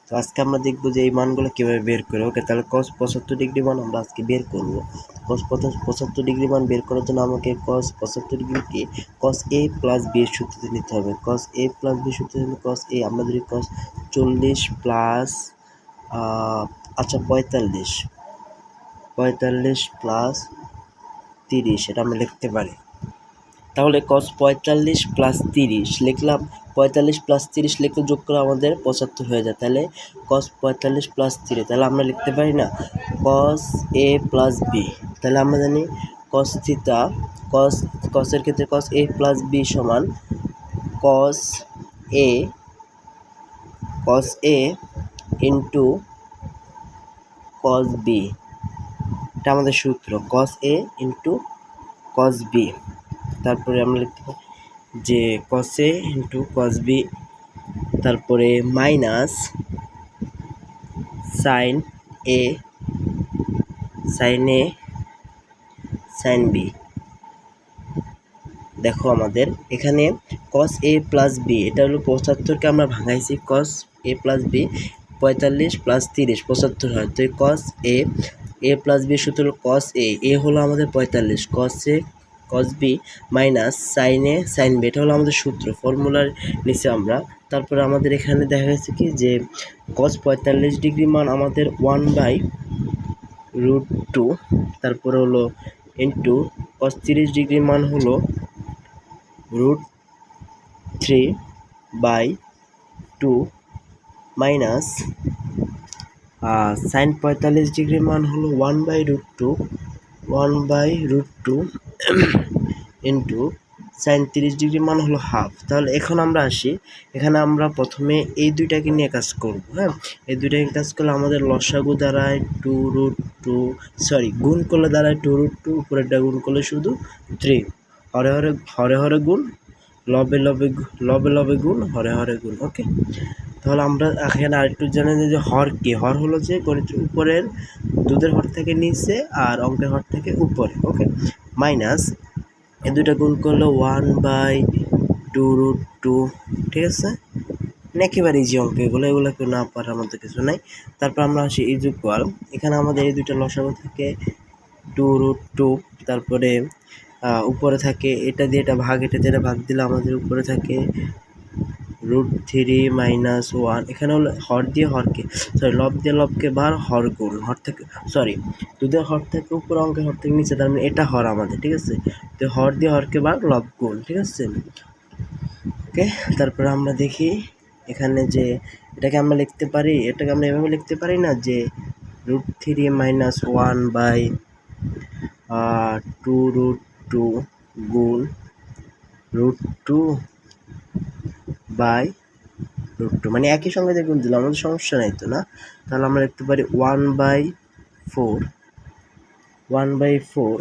তো আজকে আমরা দেখবো যে এই মানগুলো কীভাবে বের করে। ওকে, তাহলে cos 75 ডিগ্রি মান আমরা আজকে বের করবো। cos 75 ডিগ্রি মান বের করার জন্য আমাকে cos 75 ডিগ্রিকে cos a plus b এর সূত্রতে নিতে হবে। cos a প্লাস b সূত্রে নিলে cos a আমরা যদি cos 40 প্লাস 45 প্লাস 30 এটা আমরা লিখতে পারি। তাহলে cos 45 প্লাস 30 লিখলাম, 45 প্লাস 30 লিখলে যোগ করে আমাদের 75 হয়ে যায়। তাহলে cos 45 প্লাস 30, তাহলে আমরা লিখতে পারি না cos a প্লাস b। তাহলে আমরা জানি cos থিটা, cos এর ক্ষেত্রে cos a প্লাস b সমান cos a into cos b। এটা আমাদের সূত্র, cos a into cos b। তারপরে আমরা লিখতে পারি যে cos a into cos b, তারপরে minus sin a sin b। দেখো আমাদের এখানে cos a প্লাস b, এটা হলো 75কে আমরা ভাঙাইছি, cos a plus b 45 plus 30 75 হয়। তো cos a প্লাস b সূত্র হলো cos a হলো আমাদের 45, cos b minus sin b, এটা হলো আমাদের সূত্র, ফর্মুলার নিচে আমরা। তারপরে আমাদের এখানে দেখা গেছে কি যে cos 45 ডিগ্রি মান আমাদের 1/√2, তারপরে হলো ইন্টু cos 30 ডিগ্রি মান হলো √3/2 মাইনাস sin 45 ডিগ্রি মান হলো 1/√2 ইন্টু sin 30 ডিগ্রি মান হলো হাফ। তাহলে এখন আমরা আসি, এখানে আমরা প্রথমে এই দুইটাকে নিয়ে কাজ করব। হ্যাঁ, এই দুইটাকে কাজ করলে আমাদের লসাগু দ্বারায় গুণ করলে দাঁড়ায় 2√2, উপরেরটা গুণ করলে শুধু 3, হরে হরে গুণ, লবে লবে গুণ, হরে হরে গুণ। ওকে, তাহলে আমরা এখানে আরেকটু জানি যে হর কি, হর হলো যে গণিতের উপরের দুধের হর থেকে নিচে আর অঙ্কের হর থেকে উপরে। ওকে, মাইনাস এই দুইটা গুণ করলে 1/2√2। ঠিক আছে, একেবারে ইজি অঙ্ক এগুলো কেউ না পারার মতো কিছু নাই। তারপর আমরা আসি ইজ ইকুয়াল, এখানে আমাদের এই দুইটা লসাগু থাকে 2√2, তারপরে উপরে থাকে এটা দিয়ে এটা ভাগ, এটা দিয়ে এটা ভাগ দিলে আমাদের উপরে থাকে √3 মাইনাস 1। এখানে হলো হর দিয়ে হরকে, লব দিয়ে লবকে বার, হর গুণ হর থেকে, দুধের হর থেকে উপরে, অঙ্কের হর থেকে নিচে, তার মানে এটা হর আমাদের। ঠিক আছে, তো হর দিয়ে হরকে বার, লব গুণ। ঠিক আছে, ওকে। তারপরে আমরা দেখি এখানে যে এটাকে আমরা লিখতে পারি, এটাকে আমরা এভাবে লিখতে পারি না যে √3 মাইনাস 1/2√2 গুণ √2/√2, মানে একই সঙ্গে যে গুণ দিলাম, আমাদের সমস্যা নাই তো না। তাহলে আমরা লিখতে পারি 1/4।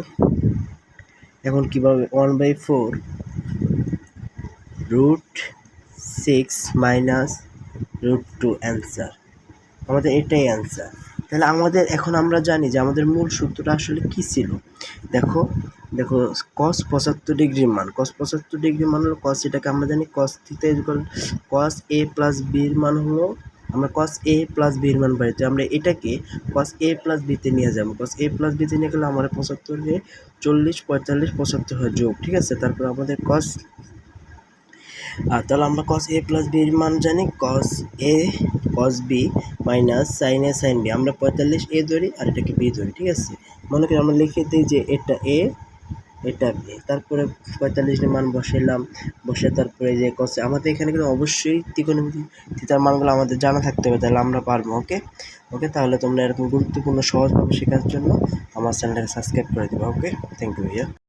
এখন কীভাবে 1/4√6 মাইনাস √2 অ্যান্সার, আমাদের এটাই অ্যান্সার। তাহলে আমাদের এখন আমরা জানি যে আমাদের মূল সূত্রটা আসলে কী ছিল। দেখো cos 75 ডিগ্রি মান, হলো cos, এটাকে আমরা জানি cos theta equal cos a plus বির মান হলো, আমরা cos a প্লাস বির মান পাই, তো আমরা এটাকে cos a প্লাস বিতে নিয়ে যাবো। cos a প্লাস বিতে নিয়ে গেলে আমরা 75-এ 40 45 75 হয় যোগ। ঠিক আছে, তারপর আমাদের তাহলে আমরা cos a প্লাস বির মান জানি, cos b minus sin b। আমরা 45 a ধরি আর এটাকে b ধরি। ঠিক আছে, মনে করি আমরা লিখে দিই যে এটা a এটা b, তারপরে 45 এর মান বসে তারপরে যে cos, আমাদের এখানে কিন্তু অবশ্যই ত্রিকোণমিতি থিটার মানগুলো আমাদের জানা থাকতে হবে, তাহলে আমরা পারবো। ওকে, তাহলে তোমরা এরকম গুরুত্বপূর্ণ সহজভাবে শেখার জন্য আমার চ্যানেলটাকে সাবস্ক্রাইব করে দেবে। ওকে, থ্যাংক ইউ ভাইয়া।